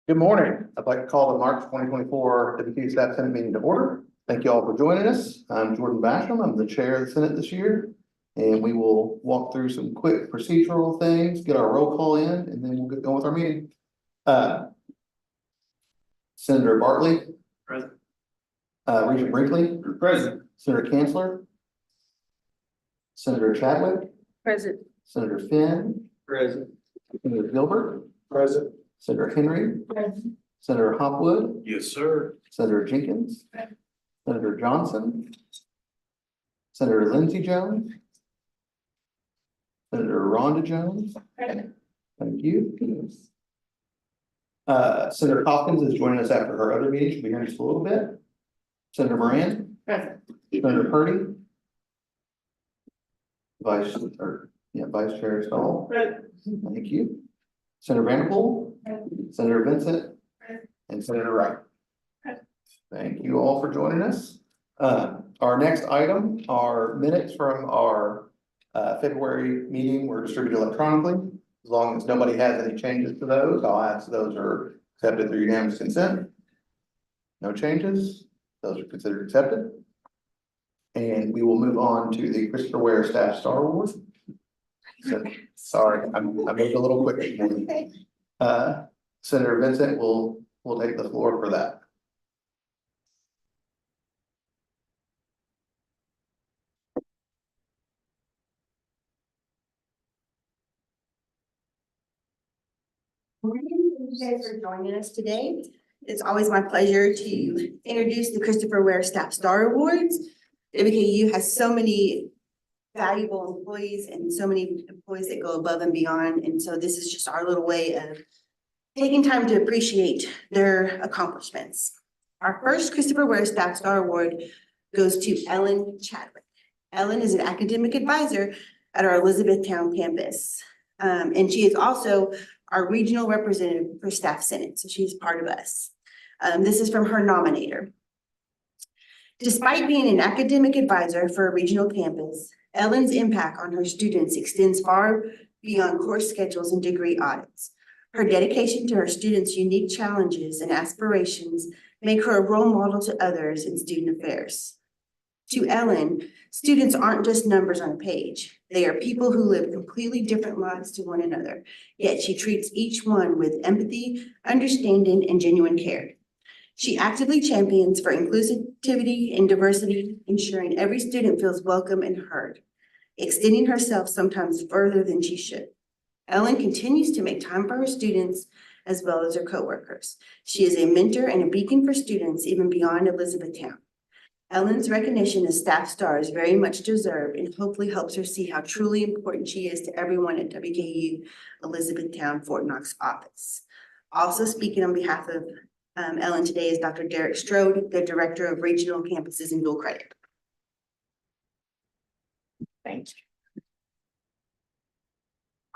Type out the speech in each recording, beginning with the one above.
Good morning. I'd like to call the March 2024 WKU Staff Senate meeting to order. Thank you all for joining us. I'm Jordan Basham. I'm the chair of the Senate this year. And we will walk through some quick procedural things, get our roll call in, and then we'll get going with our meeting. Senator Bartley. Present. Regent Brinkley. Present. Senator Kanzler. Senator Chadwick. Present. Senator Finn. Present. Senator Gilbert. Present. Senator Henry. Present. Senator Hopwood. Yes, sir. Senator Jenkins. Senator Johnson. Senator Lindsey Jones. Senator Rhonda Jones. Present. Thank you. Senator Hopkins is joining us after her other meeting. She'll be here in just a little bit. Senator Moran. Present. Senator Purdy. Vice Chair Stahl. Present. Thank you. Senator Vanderpool. Senator Vincent. And Senator Wright. Thank you all for joining us. Our next item are minutes from our February meeting were distributed electronically. As long as nobody has any changes to those, I'll ask those are accepted through unanimous consent. No changes, those are considered accepted. And we will move on to the Christopher Ware Staff Star Award. So, sorry, I moved a little quick this morning. Senator Vincent will take the floor for that. Thank you guys for joining us today. It's always my pleasure to introduce the Christopher Ware Staff Star Awards. WKU has so many valuable employees and so many employees that go above and beyond. And so this is just our little way of taking time to appreciate their accomplishments. Our first Christopher Ware Staff Star Award goes to Ellen Chadwick. Ellen is an academic advisor at our Elizabethtown campus. And she is also our regional representative for Staff Senate, so she's part of us. This is from her nominator. Despite being an academic advisor for a regional campus, Ellen's impact on her students extends far beyond course schedules and degree audits. Her dedication to her students' unique challenges and aspirations make her a role model to others in student affairs. To Ellen, students aren't just numbers on a page. They are people who live completely different lives to one another, yet she treats each one with empathy, understanding, and genuine care. She actively champions for inclusivity and diversity, ensuring every student feels welcome and heard, extending herself sometimes further than she should. Ellen continues to make time for her students as well as her coworkers. She is a mentor and a beacon for students even beyond Elizabethtown. Ellen's recognition as Staff Star is very much deserved and hopefully helps her see how truly important she is to everyone at WKU Elizabethtown Fort Knox office. Also speaking on behalf of Ellen today is Dr. Derek Strode, the Director of Regional Campuses and Dual Credit. Thank you.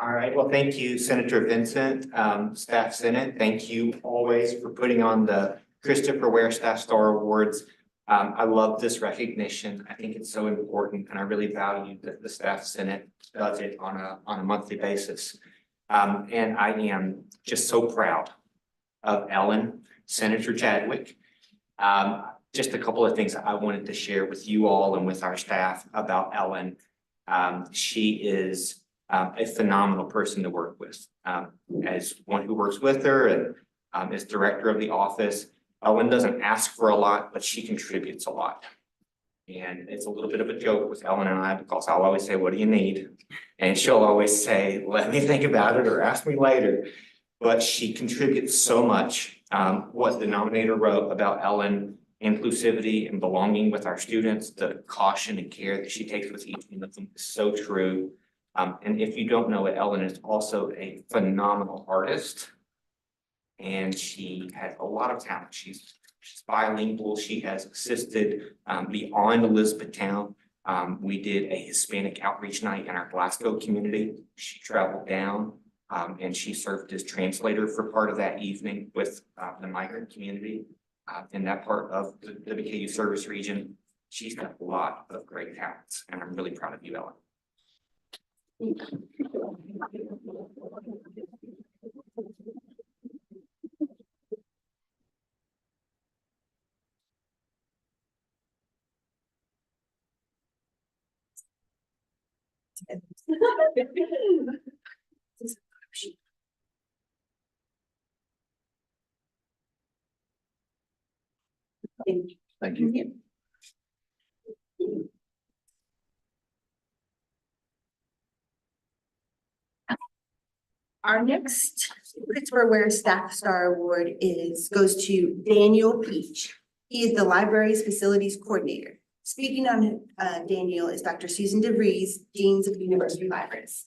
All right, well, thank you, Senator Vincent, Staff Senate. Thank you always for putting on the Christopher Ware Staff Star Awards. I love this recognition. I think it's so important, and I really value that the Staff Senate does it on a monthly basis. And I am just so proud of Ellen, Senator Chadwick. Just a couple of things I wanted to share with you all and with our staff about Ellen. She is a phenomenal person to work with. As one who works with her and as director of the office, Ellen doesn't ask for a lot, but she contributes a lot. And it's a little bit of a joke with Ellen and I, because I'll always say, what do you need? And she'll always say, let me think about it or ask me later. But she contributes so much. What the nominator wrote about Ellen, inclusivity and belonging with our students, the caution and care that she takes with each one of them is so true. And if you don't know it, Ellen is also a phenomenal artist. And she has a lot of talent. She's bilingual. She has assisted beyond Elizabethtown. We did a Hispanic outreach night in our Glasgow community. She traveled down and she served as translator for part of that evening with the migrant community in that part of the WKU service region. She's got a lot of great talents, and I'm really proud of you, Ellen. Thank you. Our next Christopher Ware Staff Star Award goes to Daniel Peach. He is the library's facilities coordinator. Speaking on Daniel is Dr. Susan DeVries, Deans of University Libraries.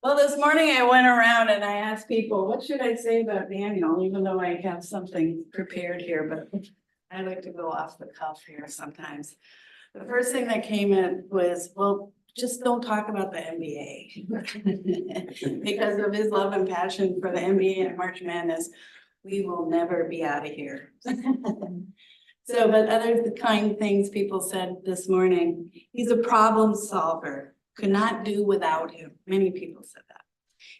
Well, this morning I went around and I asked people, what should I say about Daniel, even though I have something prepared here, but I like to go off the cuff here sometimes. The first thing that came in was, well, just don't talk about the NBA. Because of his love and passion for the NBA and March Madness, we will never be out of here. So, but other kind things people said this morning, he's a problem solver. Could not do without him. Many people said that.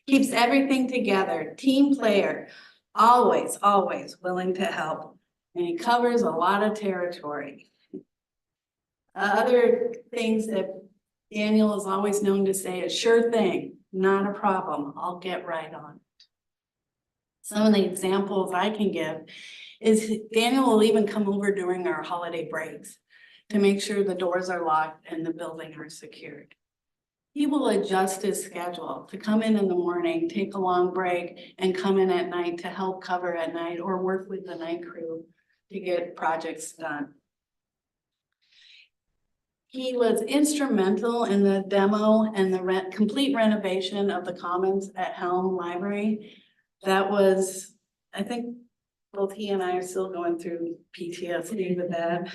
Keeps everything together, team player, always, always willing to help. And he covers a lot of territory. Other things that Daniel is always known to say is sure thing, not a problem, I'll get right on it. Some of the examples I can give is Daniel will even come over during our holiday breaks to make sure the doors are locked and the building are secured. He will adjust his schedule to come in the morning, take a long break, and come in at night to help cover at night or work with the night crew to get projects done. He was instrumental in the demo and the complete renovation of the Commons at Helm Library. That was, I think both he and I are still going through PTSD with that.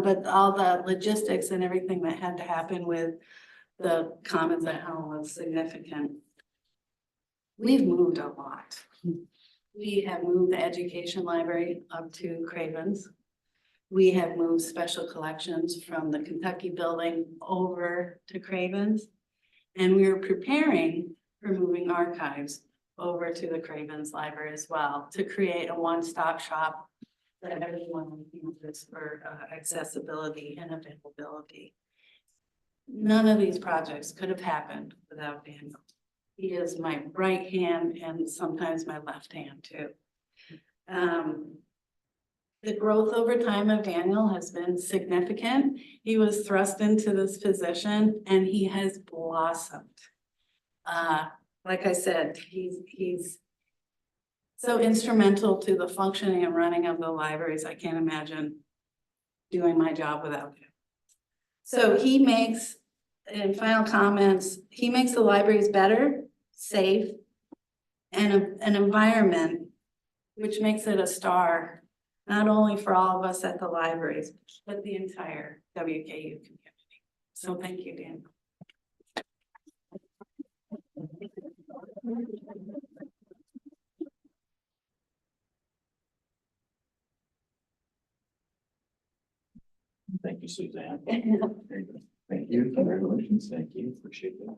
But all the logistics and everything that had to happen with the Commons at Helm was significant. We've moved a lot. We have moved the Education Library up to Cravens. We have moved special collections from the Kentucky building over to Cravens. And we are preparing for moving archives over to the Cravens Library as well to create a one-stop shop that everyone uses for accessibility and availability. None of these projects could have happened without Daniel. He is my right hand and sometimes my left hand too. The growth over time of Daniel has been significant. He was thrust into this position and he has blossomed. Like I said, he's so instrumental to the functioning and running of the libraries. I can't imagine doing my job without him. So he makes, in final comments, he makes the libraries better, safe, and an environment which makes it a star, not only for all of us at the libraries, but the entire WKU community. So thank you, Dan. Thank you, Suzanne. Thank you. Congratulations. Thank you. Appreciate that.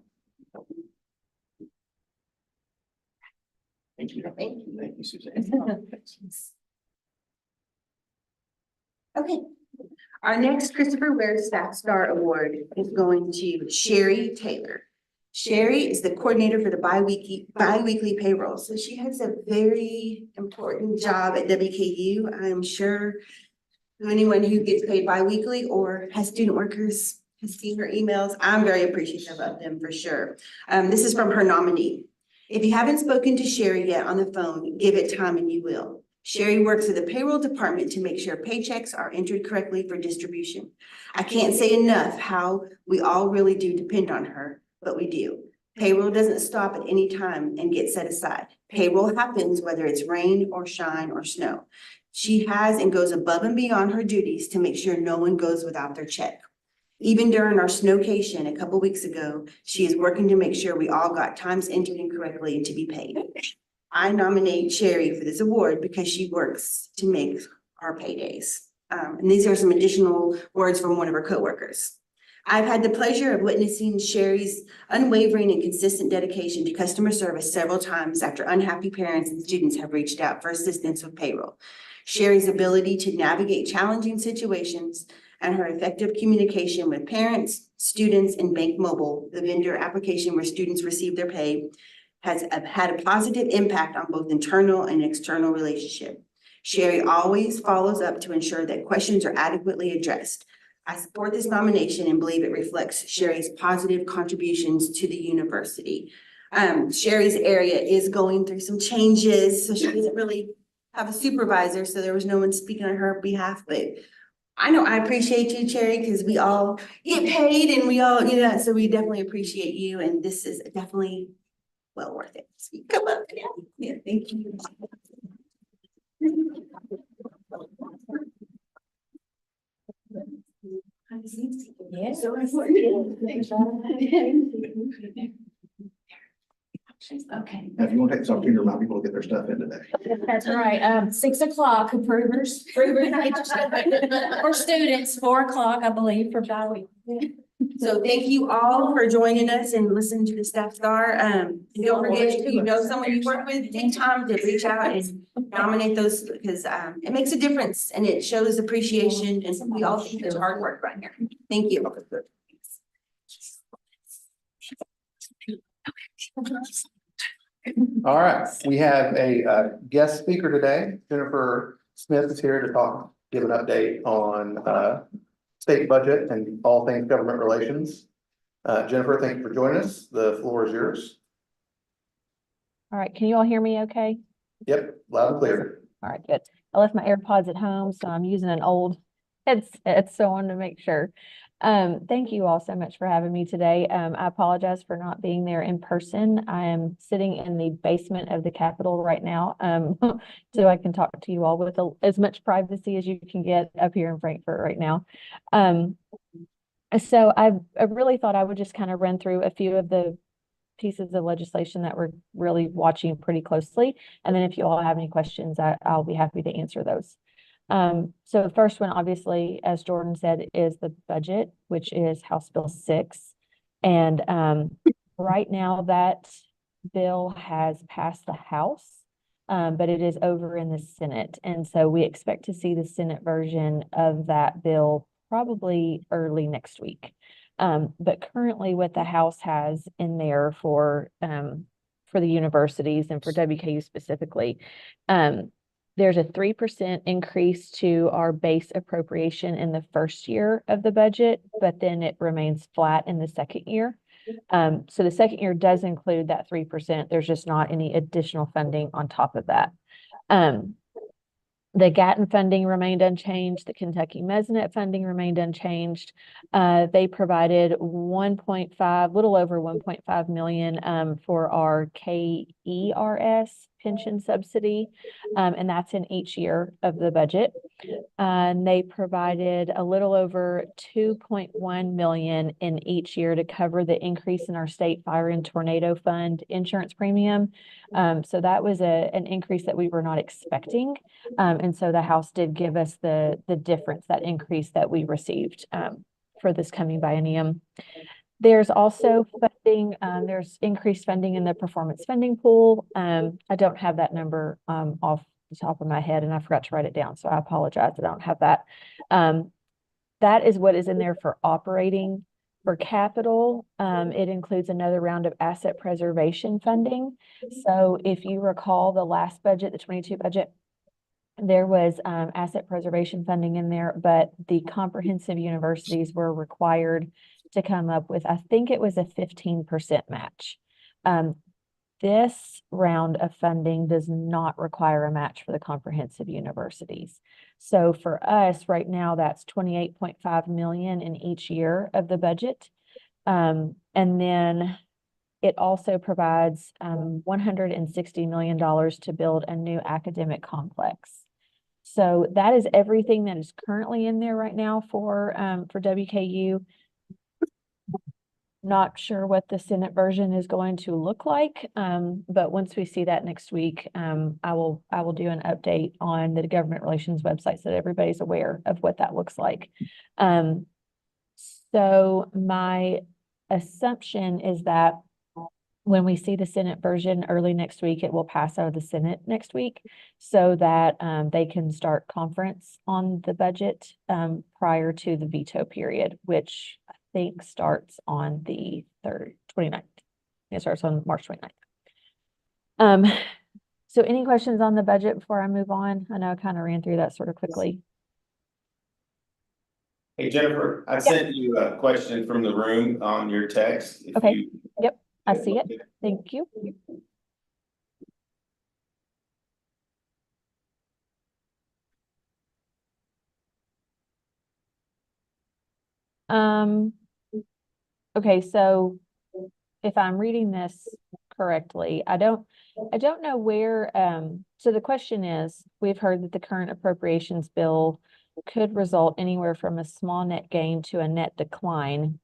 Thank you. Thank you, Suzanne. Okay. Our next Christopher Ware Staff Star Award is going to Sherry Taylor. Sherry is the coordinator for the bi-weekly payroll. So she has a very important job at WKU. I'm sure anyone who gets paid bi-weekly or has student workers has seen her emails. I'm very appreciative of them for sure. This is from her nominee. If you haven't spoken to Sherry yet on the phone, give it time and you will. Sherry works at the payroll department to make sure paychecks are entered correctly for distribution. I can't say enough how we all really do depend on her, but we do. Payroll doesn't stop at any time and get set aside. Payroll happens whether it's rain or shine or snow. She has and goes above and beyond her duties to make sure no one goes without their check. Even during our snowcation a couple weeks ago, she is working to make sure we all got times entered in correctly and to be paid. I nominate Sherry for this award because she works to make our paydays. And these are some additional words from one of her coworkers. I've had the pleasure of witnessing Sherry's unwavering and consistent dedication to customer service several times after unhappy parents and students have reached out for assistance with payroll. Sherry's ability to navigate challenging situations and her effective communication with parents, students, and Bank Mobile, the vendor application where students receive their pay, has had a positive impact on both internal and external relationship. Sherry always follows up to ensure that questions are adequately addressed. I support this nomination and believe it reflects Sherry's positive contributions to the university. Sherry's area is going through some changes, so she doesn't really have a supervisor, so there was no one speaking on her behalf, but I know I appreciate you, Sherry, because we all get paid and we all, so we definitely appreciate you, and this is definitely well worth it. So you come up, yeah, thank you. Yeah. So important. Okay. Now, if you want to take this opportunity to remind people to get their stuff in today. That's right. 6 o'clock, approvers. For students, 4 o'clock, I believe, for Valley. So thank you all for joining us and listening to the Staff Star. Don't forget, if you know someone you work with, take time to reach out and nominate those because it makes a difference and it shows appreciation and we all think it's hard work right here. Thank you. All right, we have a guest speaker today. Jennifer Smith is here to give an update on state budget and all things government relations. Jennifer, thank you for joining us. The floor is yours. All right, can you all hear me okay? Yep, loud and clear. All right, good. I left my AirPods at home, so I'm using an old headset, so I wanted to make sure. Thank you all so much for having me today. I apologize for not being there in person. I am sitting in the basement of the Capitol right now, so I can talk to you all with as much privacy as you can get up here in Frankfurt right now. So I really thought I would just kind of run through a few of the pieces of legislation that we're really watching pretty closely. And then if you all have any questions, I'll be happy to answer those. So the first one, obviously, as Jordan said, is the budget, which is House Bill 6. And right now that bill has passed the House, but it is over in the Senate. And so we expect to see the Senate version of that bill probably early next week. But currently what the House has in there for the universities and for WKU specifically, there's a 3% increase to our base appropriation in the first year of the budget, but then it remains flat in the second year. So the second year does include that 3%. There's just not any additional funding on top of that. The Gatton funding remained unchanged. The Kentucky Mesonet funding remained unchanged. They provided little over 1.5 million for our KERS pension subsidy, and that's in each year of the budget. And they provided a little over 2.1 million in each year to cover the increase in our state fire and tornado fund insurance premium. So that was an increase that we were not expecting. And so the House did give us the difference, that increase that we received for this coming biennium. There's also funding, there's increased funding in the performance spending pool. I don't have that number off the top of my head, and I forgot to write it down, so I apologize, I don't have that. That is what is in there for operating. For capital, it includes another round of asset preservation funding. So if you recall the last budget, the 22 budget, there was asset preservation funding in there, but the comprehensive universities were required to come up with, I think it was a 15% match. This round of funding does not require a match for the comprehensive universities. So for us right now, that's 28.5 million in each year of the budget. And then it also provides $160 million to build a new academic complex. So that is everything that is currently in there right now for WKU. Not sure what the Senate version is going to look like, but once we see that next week, I will do an update on the government relations website so that everybody's aware of what that looks like. So my assumption is that when we see the Senate version early next week, it will pass out of the Senate next week so that they can start conference on the budget prior to the veto period, which I think starts on the 29th. It starts on March 29th. So any questions on the budget before I move on? I know I kind of ran through that sort of quickly. Hey Jennifer, I sent you a question from the room on your text. If Okay. you- Yep, I see it. Thank you. Okay, so if I'm reading this correctly, I don't know where, so the question is, we've heard that the current appropriations bill could result anywhere from a small net gain to a net decline.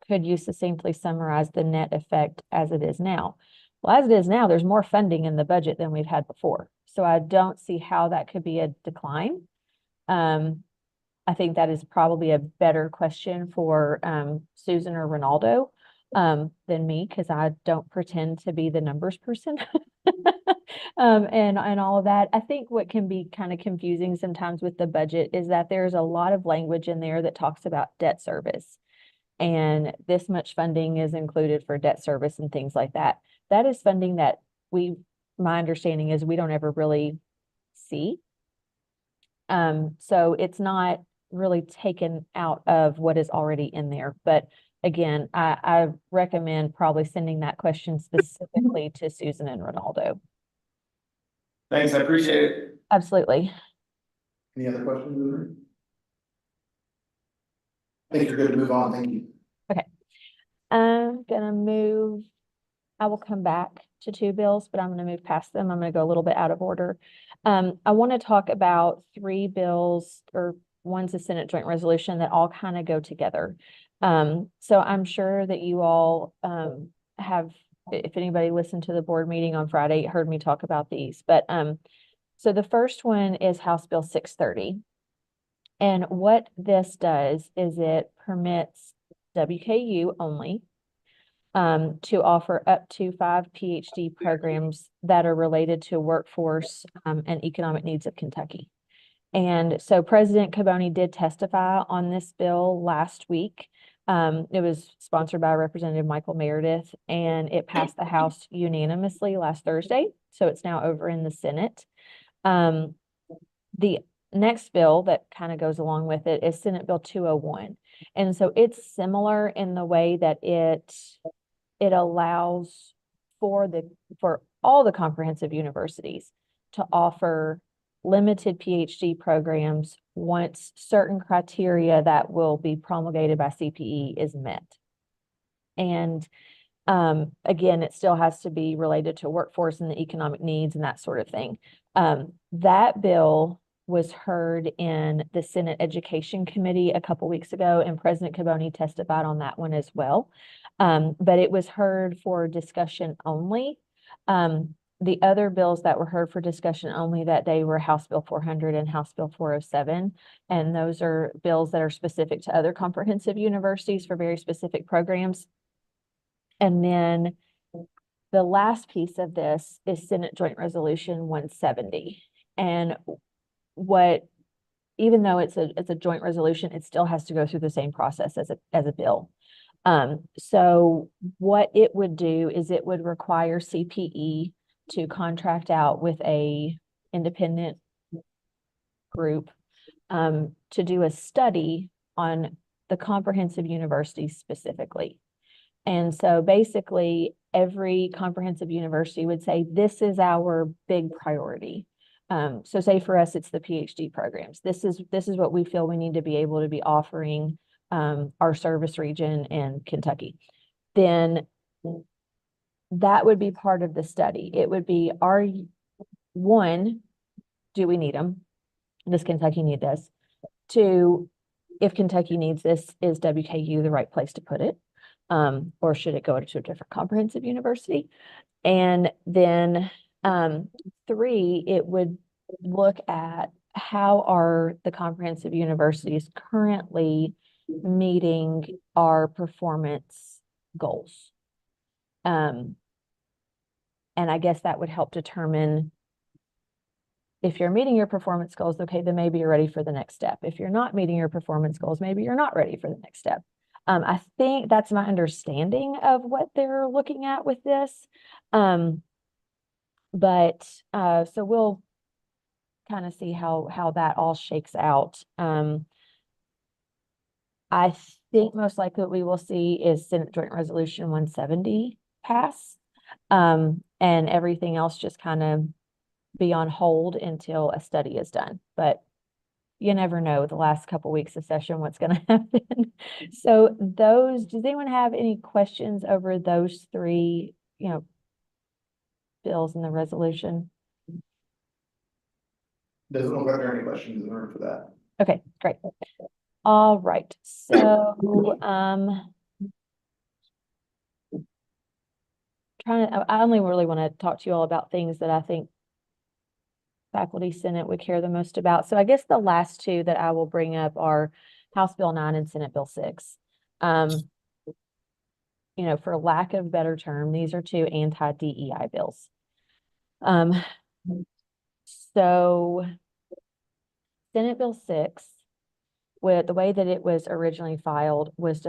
Could you succinctly summarize the net effect as it is now? Well, as it is now, there's more funding in the budget than we've had before. So I don't see how that could be a decline. I think that is probably a better question for Susan or Ronaldo than me, because I don't pretend to be the numbers person. And all of that. I think what can be kind of confusing sometimes with the budget is that there's a lot of language in there that talks about debt service. And this much funding is included for debt service and things like that. That is funding that my understanding is we don't ever really see. So it's not really taken out of what is already in there. But again, I recommend probably sending that question specifically to Susan and Ronaldo. Thanks, I appreciate it. Absolutely. Any other questions? in the room? I think you're good to move on. Thank you. I'm gonna move, I will come back to two bills, but I'm gonna move past them. I'm gonna go a little bit out of order. I want to talk about three bills, or one's a Senate joint resolution that all kind of go together. So I'm sure that you all have, if anybody listened to the board meeting on Friday, heard me talk about these. But so the first one is House Bill 630. And what this does is it permits WKU only to offer up to 5 PhD programs that are related to workforce and economic needs of Kentucky. And so President Caboni did testify on this bill last week. It was sponsored by Representative Michael Meredith, and it passed the House unanimously last Thursday. So it's now over in the Senate. The next bill that kind of goes along with it is Senate Bill 201. And so it's similar in the way that it allows for all the comprehensive universities to offer limited PhD programs once certain criteria that will be promulgated by CPE is met. And again, it still has to be related to workforce and the economic needs and that sort of thing. That bill was heard in the Senate Education Committee a couple weeks ago, and President Caboni testified on that one as well. But it was heard for discussion only. The other bills that were heard for discussion only that day were House Bill 400 and House Bill 407. And those are bills that are specific to other comprehensive universities for very specific programs. And then the last piece of this is Senate Joint Resolution 170. And even though it's a joint resolution, it still has to go through the same process as a bill. So what it would do is it would require CPE to contract out with a independent group to do a study on the comprehensive universities specifically. And so basically every comprehensive university would say, this is our big priority. So say for us, it's the PhD programs. This is what we feel we need to be able to be offering our service region in Kentucky. Then that would be part of the study. It would be, one, do we need them? Does Kentucky need this? Two, if Kentucky needs this, is WKU the right place to put it? Or should it go to a different comprehensive university? And then three, it would look at how are the comprehensive universities currently meeting our performance goals. And I guess that would help determine if you're meeting your performance goals, okay, then maybe you're ready for the next step. If you're not meeting your performance goals, maybe you're not ready for the next step. I think that's my understanding of what they're looking at with this. So we'll kind of see how that all shakes out. I think most likely what we will see is Senate Joint Resolution 170 pass. And everything else just kind of be on hold until a study is done. But you never know the last couple weeks of session what's going to happen. So does anyone have any questions over those three, bills in the resolution? Doesn't look like there are any questions in the room for that. Okay, great. All right, so, I only really want to talk to you all about things that I think Faculty Senate would care the most about. So I guess the last two that I will bring up are House Bill 9 and Senate Bill 6. For lack of better term, these are two anti-DEI bills. So Senate Bill 6, with the way that it was originally filed, was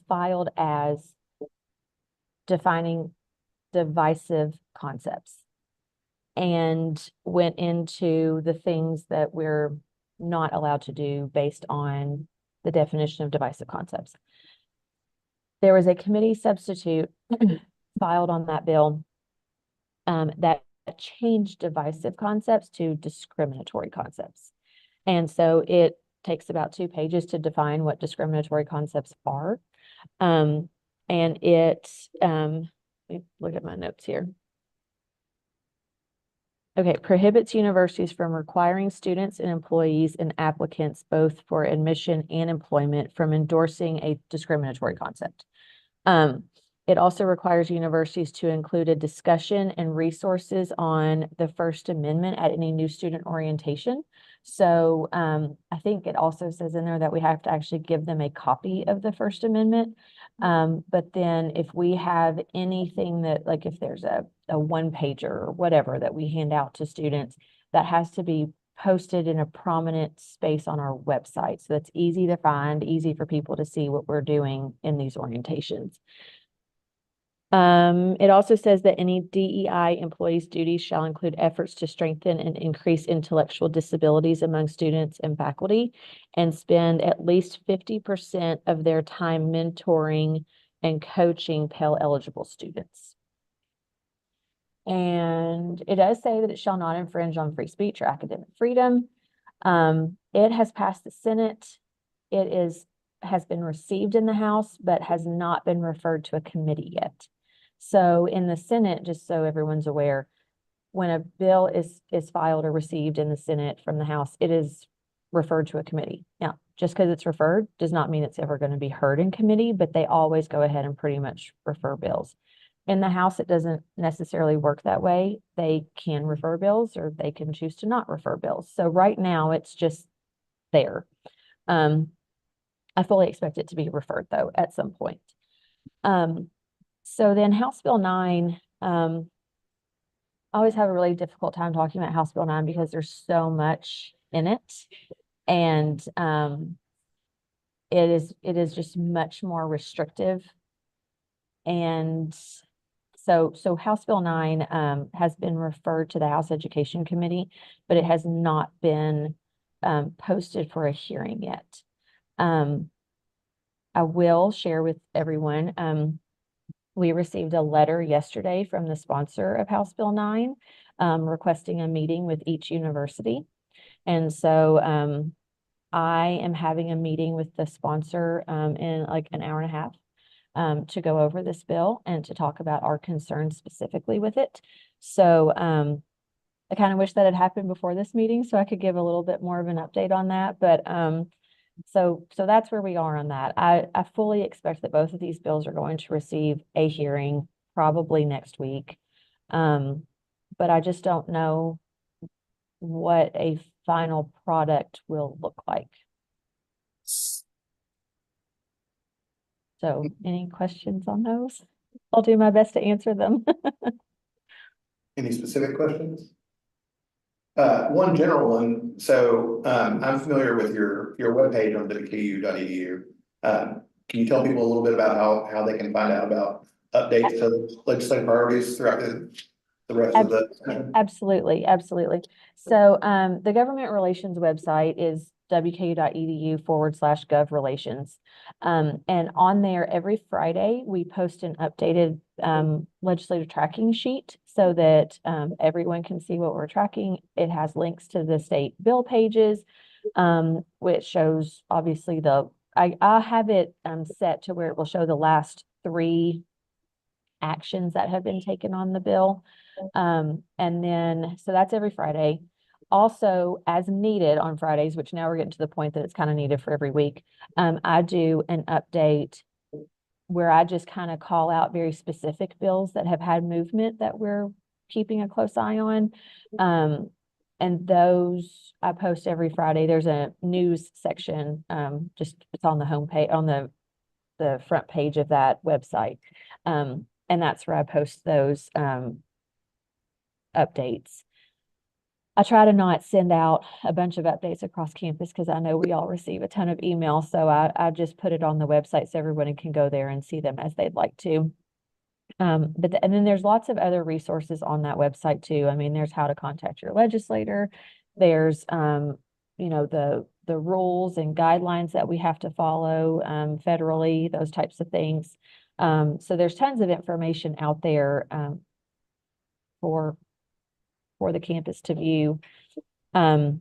filed as defining divisive concepts, and went into the things that we're not allowed to do based on the definition of divisive concepts. There was a committee substitute filed on that bill that changed divisive concepts to discriminatory concepts. And so it takes about 2 pages to define what discriminatory concepts are. And it, let me look at my notes here. Okay, prohibits universities from requiring students and employees and applicants both for admission and employment from endorsing a discriminatory concept. It also requires universities to include a discussion and resources on the First Amendment at any new student orientation. So I think it also says in there that we have to actually give them a copy of the First Amendment. But then if we have anything that, like if there's a 1-pager or whatever that we hand out to students, that has to be posted in a prominent space on our website. So that's easy to find, easy for people to see what we're doing in these orientations. It also says that any DEI employees' duties shall include efforts to strengthen and increase intellectual disabilities among students and faculty, and spend at least 50% of their time mentoring and coaching Pell eligible students. And it does say that it shall not infringe on free speech or academic freedom. It has passed the Senate. It has been received in the House, but has not been referred to a committee yet. So in the Senate, just so everyone's aware, when a bill is filed or received in the Senate from the House, it is referred to a committee. Now, just because it's referred does not mean it's ever going to be heard in committee, but they always go ahead and pretty much refer bills. In the House, it doesn't necessarily work that way. They can refer bills or they can choose to not refer bills. So right now it's just there. I fully expect it to be referred though at some point. So then House Bill 9, I always have a really difficult time talking about House Bill 9 because there's so much in it. And it is just much more restrictive. And so House Bill 9 has been referred to the House Education Committee, but it has not been posted for a hearing yet. I will share with everyone, we received a letter yesterday from the sponsor of House Bill 9 requesting a meeting with each university. And so I am having a meeting with the sponsor in like an hour and a half to go over this bill and to talk about our concerns specifically with it. So I kind of wish that had happened before this meeting so I could give a little bit more of an update on that. But so that's where we are on that. I fully expect that both of these bills are going to receive a hearing probably next week. But I just don't know what a final product will look like. So any questions on those? I'll do my best to answer them. Any specific questions? One general one, so, I'm familiar with your webpage on wku.edu. Can you tell people a little bit about how they can find out about updates to legislative priorities throughout the rest of the session? Absolutely, absolutely. So the government relations website is wku.edu/gov-relations. And on there, every Friday, we post an updated legislative tracking sheet so that everyone can see what we're tracking. It has links to the state bill pages, which shows obviously I have it set to where it will show the last 3 actions that have been taken on the bill. And then, so that's every Friday. Also, as needed on Fridays, which now we're getting to the point that it's kind of needed for every week, I do an update where I just kind of call out very specific bills that have had movement that we're keeping a close eye on. And those I post every Friday. There's a news section, just it's on the homepage, on the front page of that website. And that's where I post those updates. I try to not send out a bunch of updates across campus because I know we all receive a ton of emails. So I just put it on the website so everyone can go there and see them as they'd like to. And then there's lots of other resources on that website too. I mean, there's how to contact your legislator. There's, the rules and guidelines that we have to follow federally, those types of things. So there's tons of information out there for the campus to view. My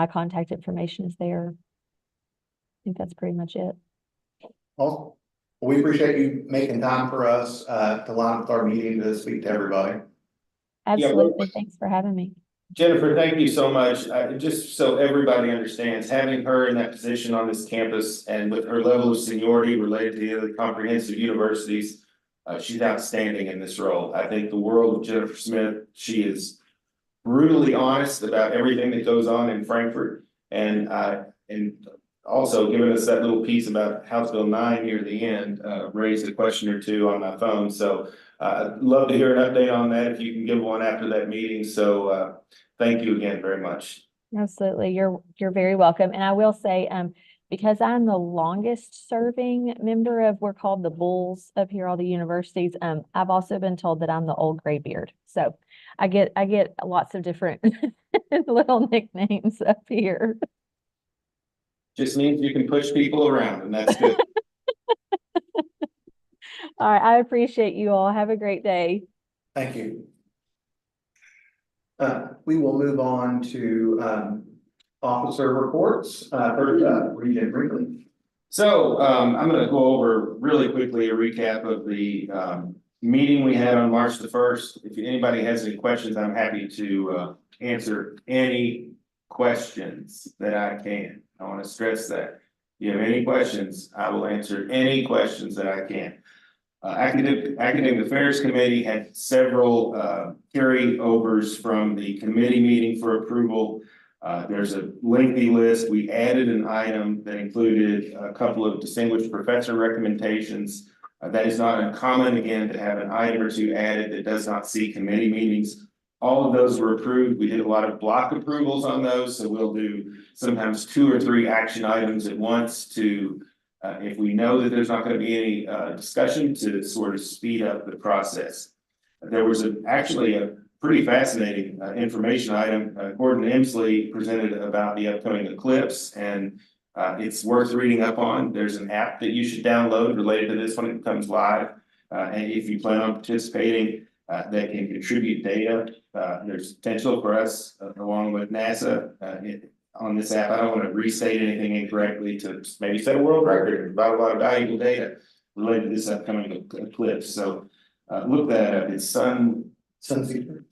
contact information is there. I think that's pretty much it. Well, we appreciate you making time for us to line up with our meeting to speak to everybody. Absolutely. Thanks for having me. Jennifer, thank you so much. Just so everybody understands, having her in that position on this campus and with her level of seniority related to the other comprehensive universities, she's outstanding in this role. I think the world of Jennifer Smith. She is brutally honest about everything that goes on in Frankfurt, and also giving us that little piece about House Bill 9 near the end, raised a question or two on my phone. So I'd love to hear an update on that if you can give one after that meeting. So thank you again very much. Absolutely. You're very welcome. And I will say, because I'm the longest serving member of, we're called the Bulls up here, all the universities. I've also been told that I'm the old gray beard. So I get lots of different little nicknames up here. Just means you can push people around, and that's good. All right. I appreciate you all. Have a great day. Thank you. We will move on to officer reports. First up, Regent Brinkley. So I'm going to go over really quickly a recap of the meeting we had on March the 1st. If anybody has any questions, I'm happy to answer any questions that I can. I want to stress that. If you have any questions, I will answer any questions that I can. Academic Affairs Committee had several carryovers from the committee meeting for approval. There's a lengthy list. We added an item that included a couple of distinguished professor recommendations. That is not uncommon, again, to have an item or two added that does not see committee meetings. All of those were approved. We did a lot of block approvals on those, so we'll do sometimes 2 or 3 action items at once to, if we know that there's not going to be any discussion, to sort of speed up the process. There was actually a pretty fascinating information item. Gordon Emsley presented about the upcoming eclipse, and it's worth reading up on. There's an app that you should download related to this when it becomes live. And if you plan on participating, that can contribute data. There's potential for us, along with NASA, on this app. I don't want to restate anything incorrectly, to maybe set a world record about a lot of valuable data related to this upcoming eclipse. So look that up. It's Sunsketcher.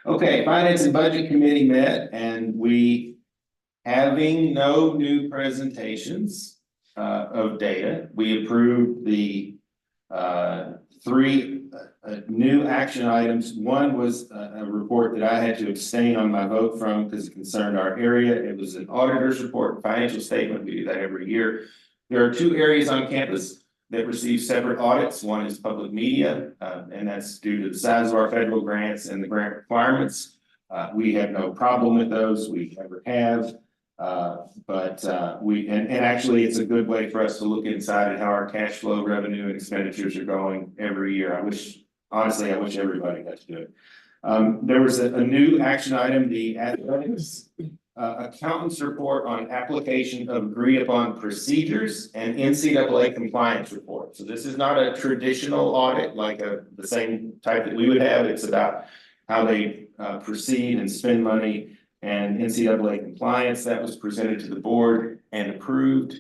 Okay, Finance and Budget Committee met, and we, having no new presentations of data, we approved the 3 new action items. One was a report that I had to abstain on my vote from because it concerned our area. It was an auditor's report, financial statement. We do that every year. There are two areas on campus that receive separate audits. One is public media, and that's due to the size of our federal grants and the grant requirements. We have no problem with those. We never have. And actually, it's a good way for us to look inside at how our cash flow, revenue, and expenditures are going every year. Honestly, I wish everybody got to do it. There was a new action item, the athletics accountant's report on application of agreed upon procedures and NCAA compliance report. So this is not a traditional audit like the same type that we would have. It's about how they proceed and spend money and NCAA compliance. That was presented to the board and approved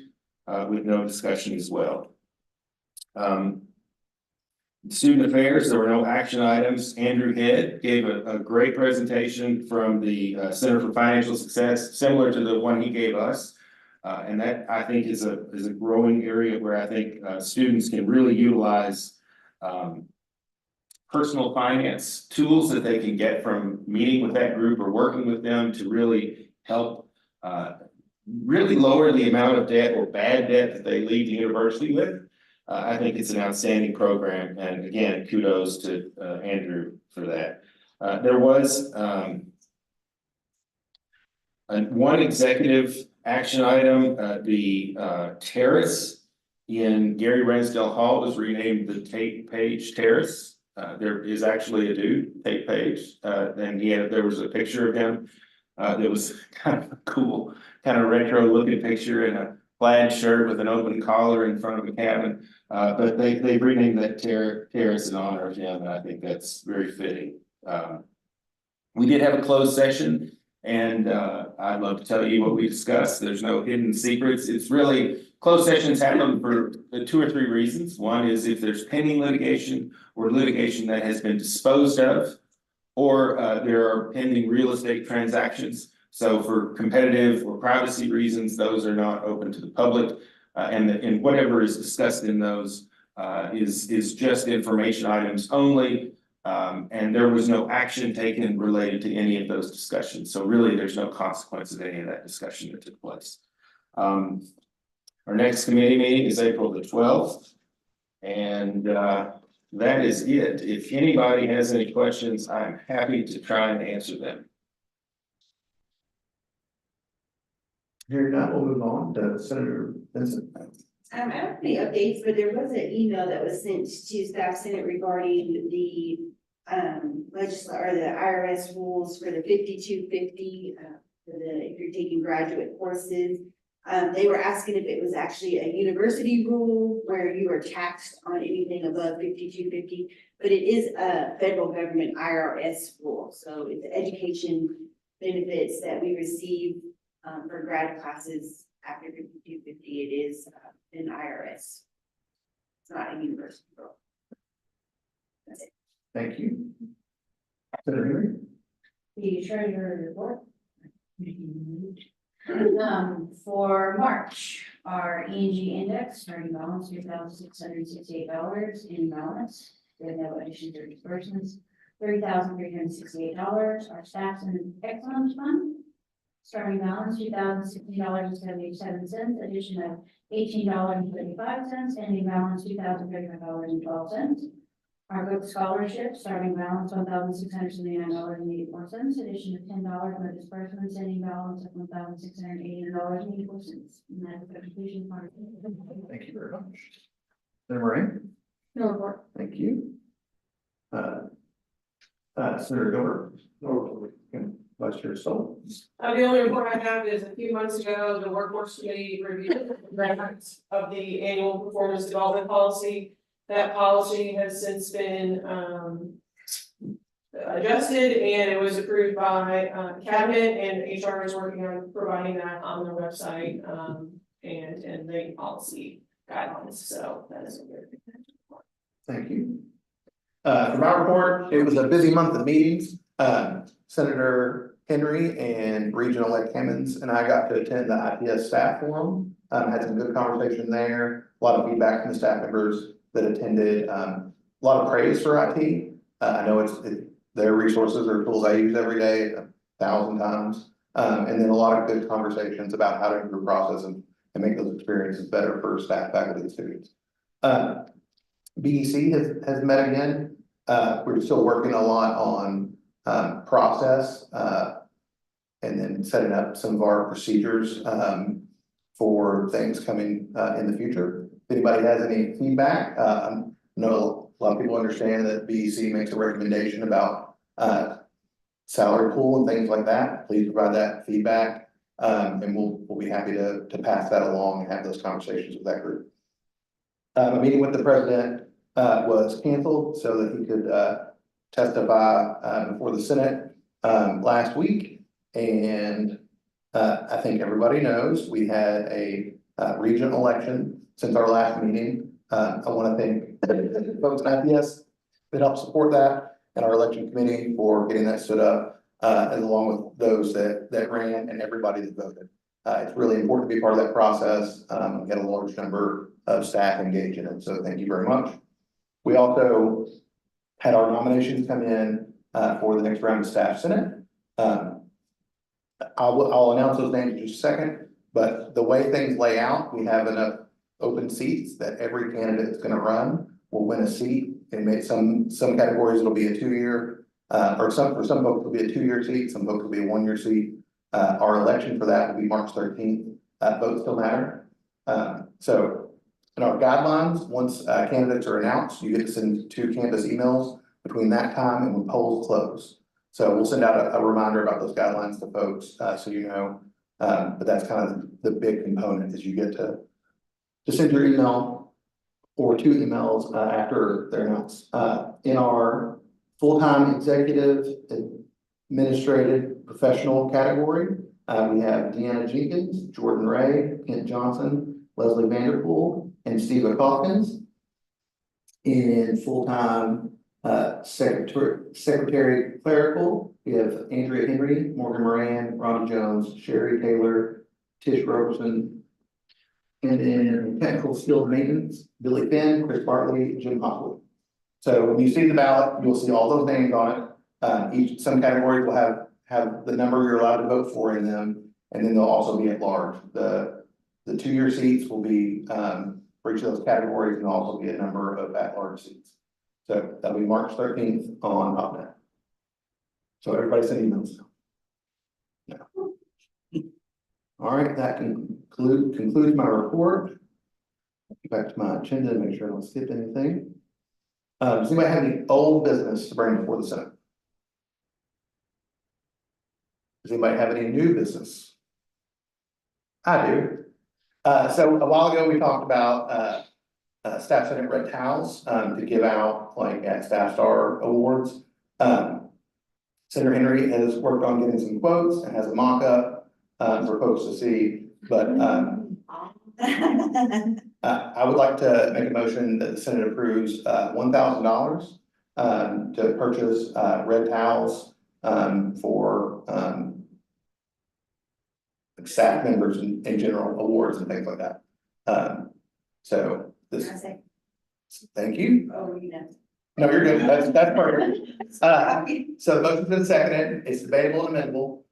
with no discussion as well. Student affairs, there were no action items. Andrew Head gave a great presentation from the Center for Financial Success, similar to the one he gave us. And that I think is a growing area where I think students can really utilize personal finance tools that they can get from meeting with that group or working with them to really help really lower the amount of debt or bad debt that they leave the university with. I think it's an outstanding program, and again, kudos to Andrew for that. There was one executive action item, the terrace in Gary Ransdell Hall was renamed the Tate Page Terrace. There is actually a dude, Tate Page, and there was a picture of him. That was kind of a cool, kind of retro looking picture in a plaid shirt with an open collar in front of a cabin. But they renamed that terrace in honor of him, and I think that's very fitting. We did have a closed session, and I'd love to tell you what we discussed. There's no hidden secrets. It's really, closed sessions happen for 2 or 3 reasons. One is if there's pending litigation or litigation that has been disposed of, or there are pending real estate transactions. So for competitive or privacy reasons, those are not open to the public. And whatever is discussed in those is just information items only. And there was no action taken related to any of those discussions. So really, there's no consequence of any of that discussion that took place. Our next committee meeting is April the 12th. And that is it. If anybody has any questions, I'm happy to try and answer them. Here now, we'll move on to Senator Vincent. I don't have any updates, but there was an email that was sent to staff senate regarding the the IRS rules for the 5250, if you're taking graduate courses. They were asking if it was actually a university rule where you are taxed on anything above 5250, but it is a federal government IRS rule. So it's the education benefits that we receive for grad classes after 5250, it is an IRS. It's not a university rule. That's it. Thank you. Senator Henry. The treasurer report. For March, our ENG index starting balance $3,668 in balance. We have no additions or disbursements, $30,368. Our staffs and excellence fund starting balance $2,060.77, addition of $18.35, ending balance $2,035.12. Our book scholarship starting balance $1,679.84, addition of $10 for disbursements, ending balance of $1,680.84. And that's the completion part. Thank you very much. Senator Moran. No report. Thank you. Senator Gilbert. Vice Chair Stoll. The only report I have is a few months ago, the workforce committee reviewed the drafts of the annual performance development policy. That policy has since been adjusted, and it was approved by cabinet, and HR is working on providing that on their website and the policy guidelines. So that is a very good report. Thank you. For my report, it was a busy month of meetings. Senator Henry and Regional-elect Hammons and I got to attend the IPS staff forum. Had some good conversation there, a lot of feedback from the staff members that attended. lot of praise for IT. I know their resources are tools I use every day 1,000 times. And then a lot of good conversations about how to improve process and make those experiences better for staff, faculty, and students. BEC has met again. We're still working a lot on process and then setting up some of our procedures for things coming in the future. If anybody has any feedback, I know a lot of people understand that BEC makes a recommendation about salary pool and things like that. Please provide that feedback. And we'll be happy to pass that along and have those conversations with that group. A meeting with the president was canceled so that he could testify before the Senate last week. And I think everybody knows we had a regional election since our last meeting. I want to thank folks at IPS that helped support that and our election committee for getting that stood up, and along with those that ran and everybody that voted. It's really important to be part of that process, get a large number of staff engaged in it. So thank you very much. We also had our nominations come in for the next round of staff senate. I'll announce those names in just a second, but the way things lay out, we have enough open seats that every candidate that's going to run will win a seat. And some categories it'll be a 2-year, or for some folks it'll be a 2-year seat, some folks will be a 1-year seat. Our election for that will be March 13th. Votes still matter. So in our guidelines, once candidates are announced, you get to send 2 campus emails between that time and when polls close. So we'll send out a reminder about those guidelines to folks, so you know. But that's kind of the big component is you get to send your email or 2 emails after they're announced. In our full-time executive administrative professional category, we have Deanna Jenkins, Jordan Ray, Kent Johnson, Leslie Vanderpool, and Steve Calkins. In full-time secretary clerical, we have Andrea Henry, Morgan Moran, Ronnie Jones, Sherry Taylor, Tish Roberson. And in technical skilled maintenance, Billy Finn, Chris Bartley, Jim Hopwood. So when you see the ballot, you'll see all those names on it. Some categories will have the number you're allowed to vote for in them, and then they'll also be at large. The 2-year seats will be for each of those categories, and also be a number of at-large seats. So that'll be March 13th on HopNet. So everybody send emails. Yeah. All right, that concludes my report. Get back to my agenda and make sure I don't skip anything. Does anybody have any old business to bring before the Senate? Does anybody have any new business? I do. So a while ago, we talked about Staff Senate red towels to give out like at Staff Star Awards. Senator Henry has worked on getting some quotes and has a mock-up for folks to see, but I would like to make a motion that the Senate approves $1,000 to purchase red towels for staff members and general awards and things like that. So this, thank you. Oh, you know. No, you're good. That's perfect. So the motion's been seconded. It's debatable and amendable.